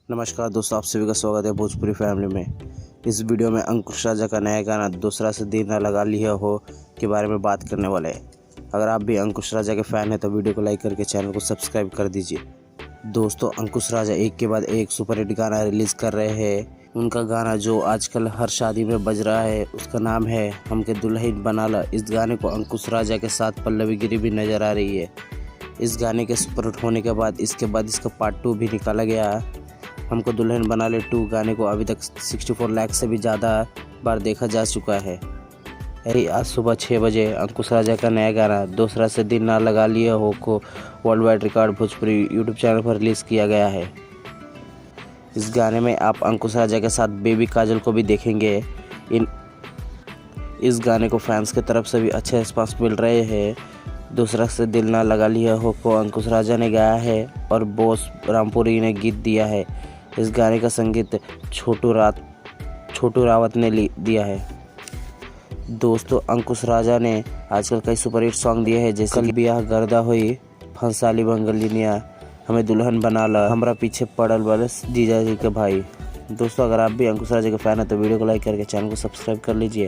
नमस्कार दोस्तों, आप सभी का स्वागत है भोजपुरी फैमिली में। इस वीडियो में अंकुश राजा का नया गाना दूसरा से दिल न लगा लिया हो के बारे में बात करने वाले हैं। अगर आप भी अंकुश राजा के फ़ैन हैं तो वीडियो को लाइक करके चैनल को सब्सक्राइब कर दीजिए। दोस्तों, अंकुश राजा एक के बाद एक सुपरहिट गाना रिलीज़ कर रहे हैं। उनका गाना जो आजकल हर शादी में बज रहा है उसका नाम है हमके दुल्हन बना ला। इस गाने को अंकुश राजा के साथ पल्लवी गिरी भी नज़र आ रही है। इस गाने के सुपरहिट होने के बाद इसका पार्ट 2 भी निकाला गया। हमको दुल्हन बना ले 2 गाने को अभी तक 64 लाख से भी ज़्यादा बार देखा जा चुका है। यही आज सुबह 6 बजे अंकुश राजा का नया गाना दूसरा से दिल ना लगा लिया हो को world wide record Bhojpuri YouTube channel पर रिलीज़ किया गया है। इस गाने में आप अंकुश राजा के साथ बेबी काजल को भी देखेंगे। इस गाने को फैंस की तरफ से भी अच्छे रिस्पांस मिल रहे हैं। दूसरा से दिल ना लगा लिया हो को अंकुश राजा ने गाया है और बोस रामपुरी ने गीत दिया है। इस गाने का संगीत छोटू रावत ने दिया है। दोस्तों, अंकुश राजा ने आजकल कई सुपरहिट सॉन्ग दिए हैं, जैसे कल बियाह गर्दा हुई, फंसाली बंगलिनिया, हमें दुल्हन बना ला, हमरा पीछे पड़ल बरस जीजा जी के भाई। दोस्तों, अगर आप भी अंकुश राजा के फैन हैं तो वीडियो को लाइक करके चैनल को सब्सक्राइब कर लीजिए।